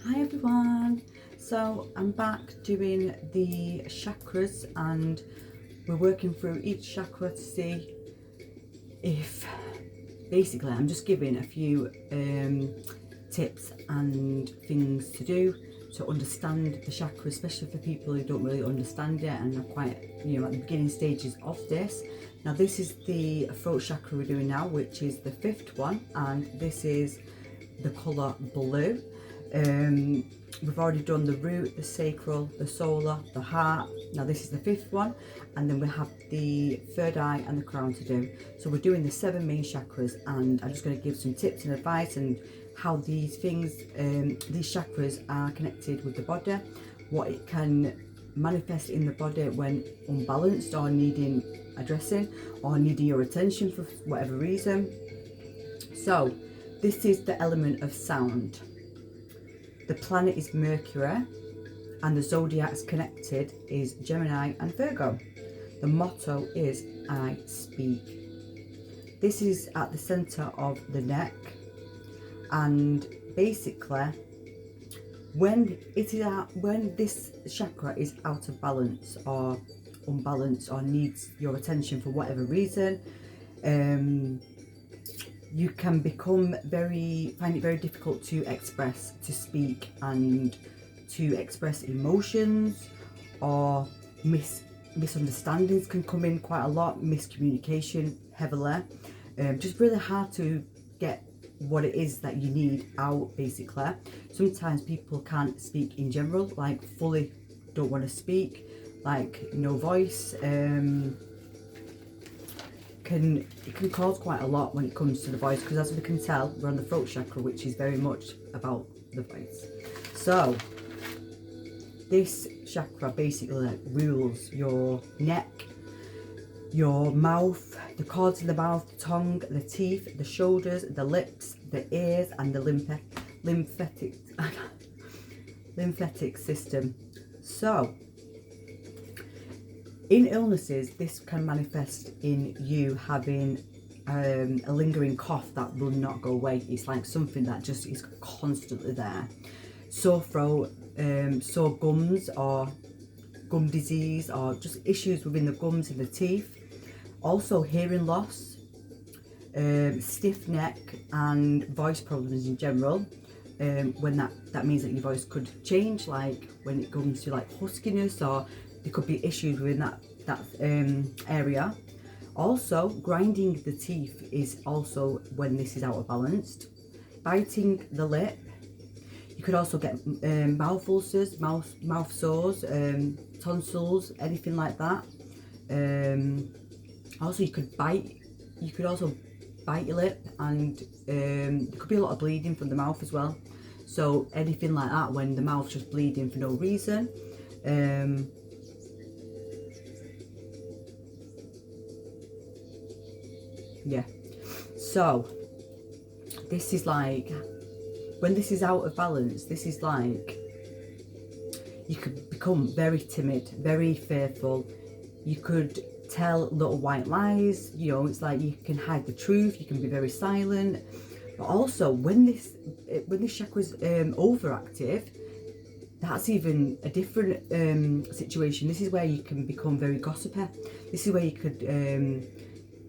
Hi everyone, so I'm back doing the chakras and we're working through each chakra to see if, basically I'm just giving a few tips and things to do to understand the chakra, especially for people who don't really understand it and are quite, at the beginning stages of this. Now this is the throat chakra we're doing now, which is the fifth one, and this is the colour blue. We've already done the root, the sacral, the solar, the heart. Now this is the fifth one, and then we have the third eye and the crown to do. So we're doing the 7 main chakras, and I'm just going to give some tips and advice and how these things, these chakras are connected with the body, what it can manifest in the body when unbalanced or needing addressing or needing your attention for whatever reason. So this is the element of sound. The planet is Mercury, and the zodiacs connected is Gemini and Virgo. The motto is I speak. This is at the center of the neck, and basically when this chakra is out of balance or unbalanced or needs your attention for whatever reason, you can find it very difficult to express, to speak, and to express emotions, or misunderstandings can come in quite a lot, miscommunication heavily, just really hard to get what it is that you need out, basically. Sometimes people can't speak in general, like fully don't want to speak, like no voice. It can cause quite a lot when it comes to the voice, because as we can tell, we're on the throat chakra, which is very much about the voice. So this chakra basically rules your neck, your mouth, the cords in the mouth, the tongue, the teeth, the shoulders, the lips, the ears, and the lymphatic system. So in illnesses, this can manifest in you having a lingering cough that will not go away. It's like something that just is constantly there. Sore throat, sore gums, or gum disease, or just issues within the gums and the teeth. Also hearing loss, stiff neck, and voice problems in general. When that means that your voice could change, like when it comes to like huskiness, or there could be issues within that area. Also, grinding the teeth is also when this is out of balance. Biting the lip. You could also get mouth ulcers, mouth sores, tonsils, anything like that. Also, you could also bite your lip, and there could be a lot of bleeding from the mouth as well. So anything like that, when the mouth's just bleeding for no reason. Yeah, so this is like, when this is out of balance, this is like, you could become very timid, very fearful. You could tell little white lies, it's like you can hide the truth, you can be very silent. But also when this chakra is overactive, that's even a different situation. This is where you can become very gossipy. This is where you could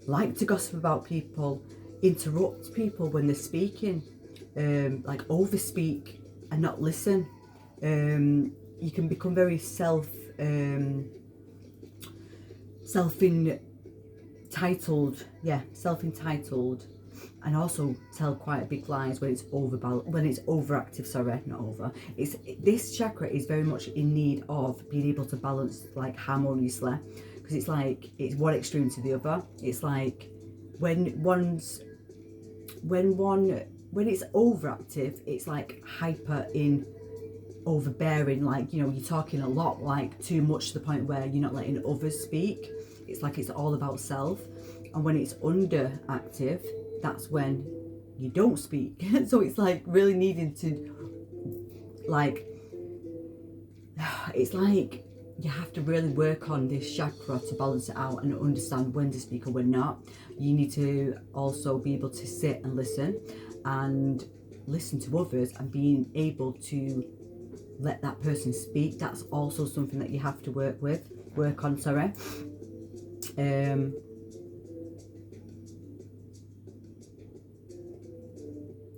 like to gossip about people, interrupt people when they're speaking, like overspeak and not listen. You can become very self-entitled, and also tell quite big lies when it's overactive. Sorry, not over. This chakra is very much in need of being able to balance like harmoniously, because it's like it's one extreme to the other. It's like when it's overactive, it's like hyper in overbearing, like you're talking a lot, like too much to the point where you're not letting others speak. It's like it's all about self. And when it's underactive, that's when you don't speak. So it's like really needing to, like, it's like you have to really work on this chakra to balance it out and understand when to speak and when not. You need to also be able to sit and listen and listen to others and being able to let that person speak, that's also something that you have to work on, sorry.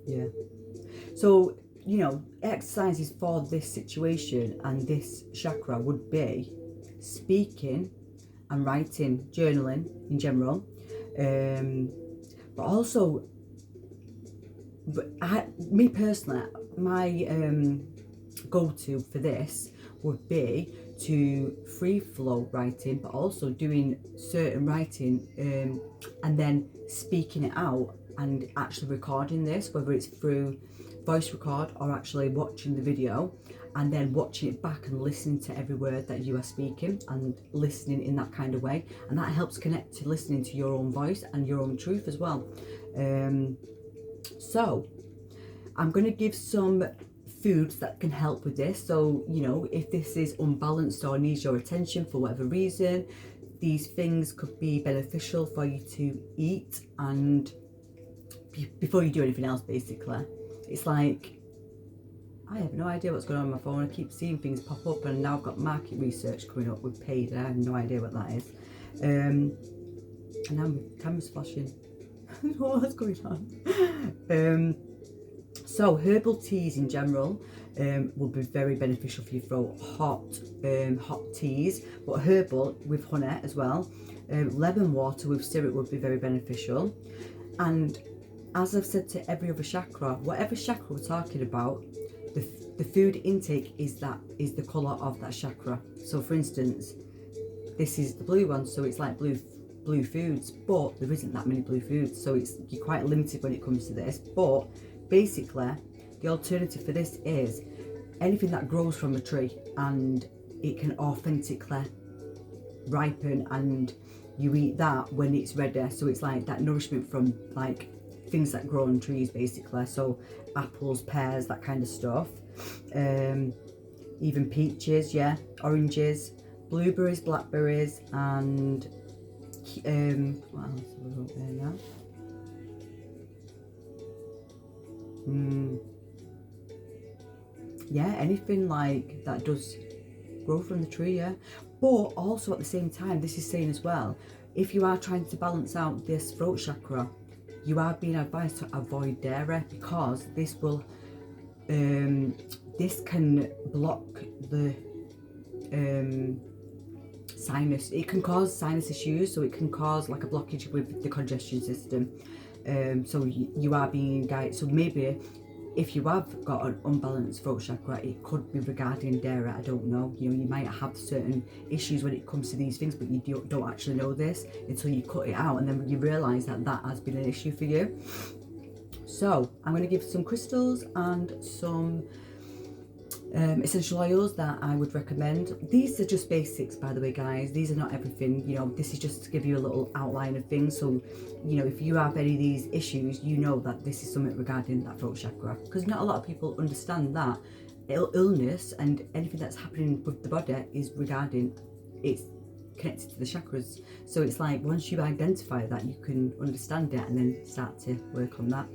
Yeah. So, you know, exercises for this situation and this chakra would be speaking and writing, journaling in general. But also, me personally, my go-to for this would be to free flow writing, but also doing certain writing and then speaking it out and actually recording this, whether it's through voice record or actually watching the video and then watching it back and listening to every word that you are speaking and listening in that kind of way, and that helps connect to listening to your own voice and your own truth as well. So I'm going to give some foods that can help with this. So, you know, if this is unbalanced or needs your attention for whatever reason, these things could be beneficial for you to eat and before you do anything else, basically. It's like, I have no idea what's going on my phone. I keep seeing things pop up, and now I've got market research coming up with paid, and I have no idea what that is. And now my camera's flashing. I don't know what's going on. So herbal teas in general will be very beneficial for your throat. Hot teas, but herbal with honey as well. Lemon water with syrup would be very beneficial. And as I've said to every other chakra, whatever chakra we're talking about, the food intake is the colour of that chakra. So for instance, this is the blue one, so it's like blue foods, but there isn't that many blue foods, so you're quite limited when it comes to this. But basically, the alternative for this is anything that grows from a tree and it can authentically ripen, and you eat that when it's ready. So it's like that nourishment from like things that grow on trees, basically. So apples, pears, that kind of stuff. Even peaches, yeah, oranges, blueberries, blackberries, and what else have we got there now? Yeah, anything like that does grow from the tree, yeah. But also at the same time, this is saying as well, if you are trying to balance out this throat chakra, you are being advised to avoid dairy, because this will this can block the sinus. It can cause sinus issues, so it can cause like a blockage with the congestion system. So you are being guided. So maybe if you have got an unbalanced throat chakra, it could be regarding dairy. I don't know. You know, you might have certain issues when it comes to these things, but you don't actually know this until you cut it out, and then you realise that has been an issue for you. So I'm going to give some crystals and some essential oils that I would recommend. These are just basics, by the way, guys. These are not everything. You know, this is just to give you a little outline of things. So, you know, if you have any of these issues, you know that this is something regarding that throat chakra, because not a lot of people understand that illness and anything that's happening with the body is regarding, it's connected to the chakras. So it's like once you identify that, you can understand it and then start to work on that.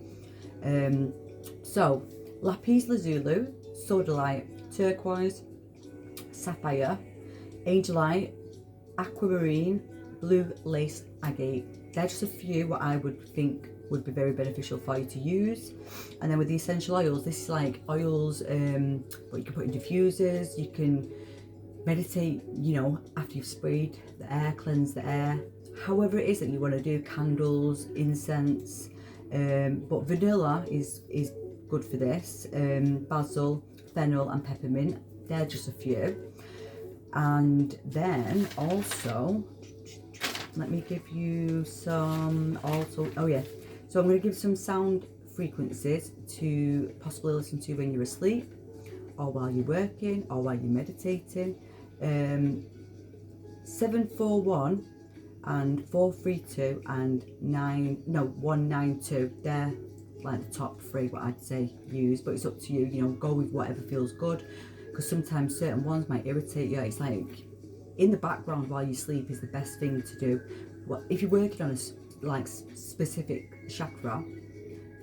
So lapis lazuli, sodalite, turquoise, sapphire, angelite, aquamarine, blue lace agate. They're just a few what I would think would be very beneficial for you to use. And then with the essential oils, this is like oils what you can put in diffusers. You can meditate, you know, after you've sprayed the air, cleanse the air, however it is that you want to do, candles, incense. But vanilla is good for this. Basil, fennel and peppermint, they're just a few. And then also, let me give you some also, oh yeah, so I'm going to give some sound frequencies to possibly listen to when you're asleep, or while you're working, or while you're meditating. 741 and 432 and 192, they're like the top three what I'd say use, but it's up to you. You know, go with whatever feels good, because sometimes certain ones might irritate you. It's like in the background while you sleep is the best thing to do. Well, if you're working on a like specific chakra,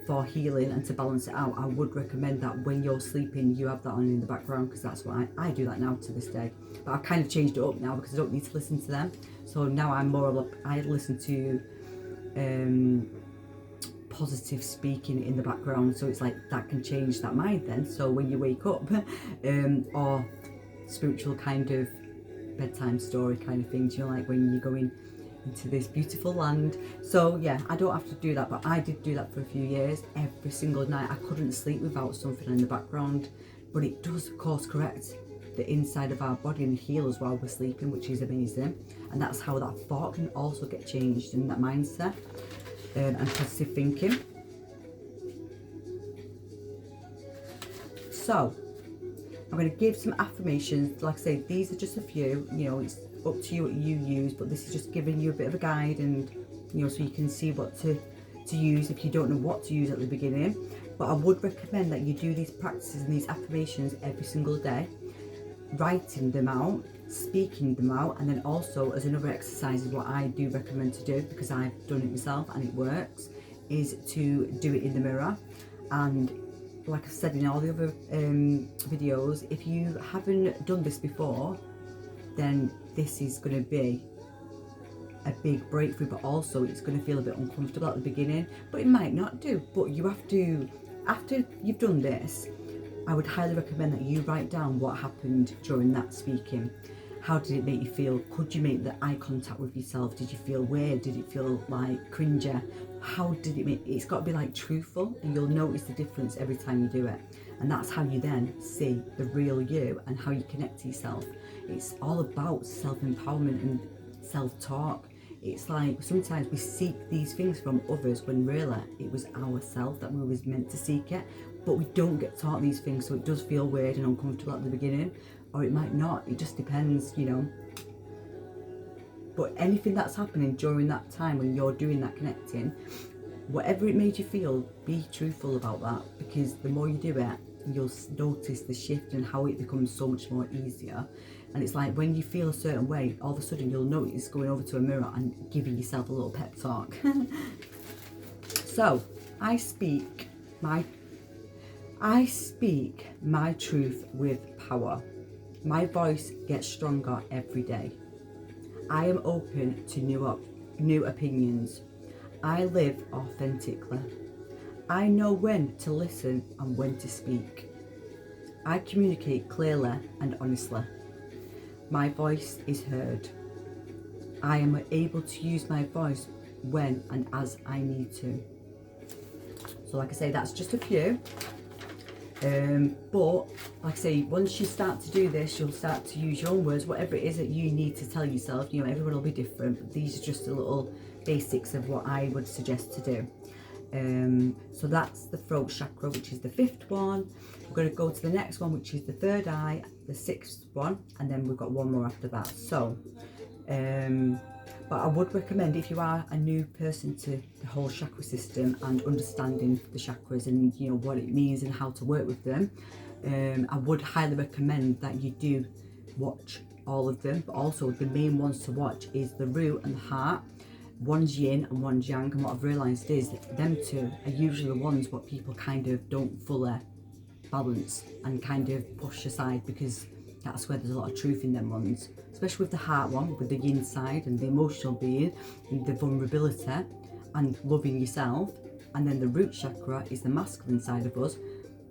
for healing and to balance it out, I would recommend that when you're sleeping you have that on in the background, because that's what I do that now to this day. But I've kind of changed it up now because I don't need to listen to them. So now I'm more of I listen to positive speaking in the background, so it's like that can change that mind then. So when you wake up or spiritual kind of bedtime story kind of things, you know, like when you're going into this beautiful land. So yeah, I don't have to do that, but I did do that for a few years. Every single night I couldn't sleep without something in the background. But it does of course correct the inside of our body and heal us while we're sleeping, which is amazing. And that's how that thought can also get changed, in that mindset and positive thinking. So I'm going to give some affirmations. Like I say, these are just a few, you know, it's up to you what you use, but this is just giving you a bit of a guide, and you know, so you can see what to use if you don't know what to use at the beginning. But I would recommend that you do these practices and these affirmations every single day, writing them out, speaking them out, and then also as another exercise is what I do recommend to do, because I've done it myself and it works, is to do it in the mirror. And like I've said in all the other videos, if you haven't done this before, then this is going to be a big breakthrough, but also it's going to feel a bit uncomfortable at the beginning, but it might not do. But you have to, after you've done this, I would highly recommend that you write down what happened during that speaking. How did it make you feel? Could you make the eye contact with yourself? Did you feel weird? Did it feel like cringer? How did it make? It's got to be like truthful, and you'll notice the difference every time you do it. And that's how you then see the real you and how you connect to yourself. It's all about self-empowerment and self-talk. It's like sometimes we seek these things from others when really it was ourselves that we was meant to seek it, but we don't get taught these things, so it does feel weird and uncomfortable at the beginning, or it might not, it just depends, you know. But anything that's happening during that time when you're doing that connecting, whatever it made you feel, be truthful about that, because the more you do it, you'll notice the shift and how it becomes so much more easier. And it's like when you feel a certain way, all of a sudden you'll notice going over to a mirror and giving yourself a little pep talk. So I speak my truth with power. My voice gets stronger every day. I am open to new opinions. I live authentically. I know when to listen and when to speak. I communicate clearly and honestly. My voice is heard. I am able to use my voice when and as I need to. So like I say, that's just a few. But like I say, once you start to do this, you'll start to use your own words, whatever it is that you need to tell yourself. You know, everyone will be different, but these are just the little basics of what I would suggest to do. So that's the throat chakra, which is the 5th one. We're going to go to the next one, which is the 3rd eye, the 6th one, and then we've got one more after that. So but I would recommend, if you are a new person to the whole chakra system and understanding the chakras and you know what it means and how to work with them, I would highly recommend that you do watch all of them. But also the main ones to watch is the root and the heart. One's yin and one's yang, and what I've realised is that them two are usually the ones what people kind of don't fully balance and kind of push aside, because that's where there's a lot of truth in them ones, especially with the heart one, with the yin side and the emotional being and the vulnerability and loving yourself. And then the root chakra is the masculine side of us,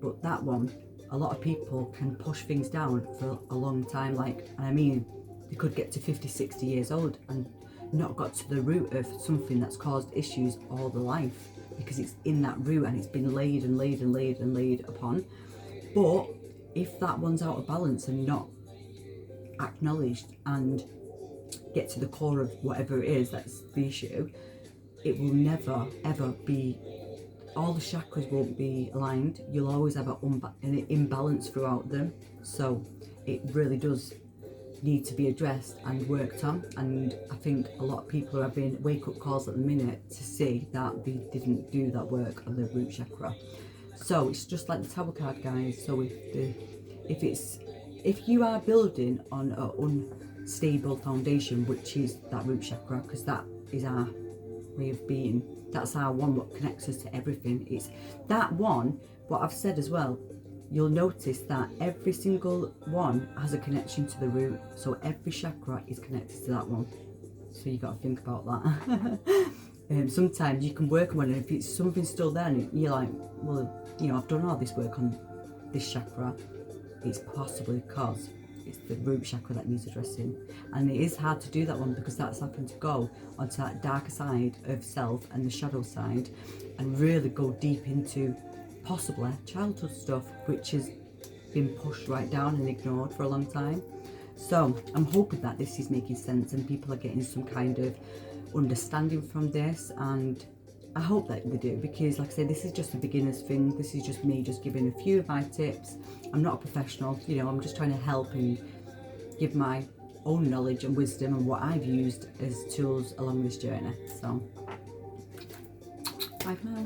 but that one, a lot of people can push things down for a long time, like, and I mean, they could get to 50, 60 years old and not got to the root of something that's caused issues all their life, because it's in that root and it's been laid and laid and laid and laid upon. But if that one's out of balance and not acknowledged and get to the core of whatever it is that's the issue, it will never ever be, all the chakras won't be aligned. You'll always have an imbalance throughout them. So it really does need to be addressed and worked on, and I think a lot of people are having wake-up calls at the minute to see that they didn't do that work on the root chakra. So it's just like the Tower card, guys. So if you are building on an unstable foundation, which is that root chakra, because that is our way of being, That's our one what connects us to everything. It's that one, what I've said as well, you'll notice that every single one has a connection to the root. So every chakra is connected to that one. So you got to think about that. Sometimes you can work on one, and if it's something still there and you're like, well, you know, I've done all this work on this chakra, it's possibly because it's the root chakra that needs addressing. And it is hard to do that one because that's having to go onto that darker side of self and the shadow side and really go deep into possibly childhood stuff which has been pushed right down and ignored for a long time. So I'm hoping that this is making sense and people are getting some kind of understanding from this, and I hope that they do, because like I say, this is just a beginner's thing. This is just me just giving a few of my tips. I'm not a professional, you know, I'm just trying to help and give my own knowledge and wisdom and what I've used as tools along this journey. So bye for now.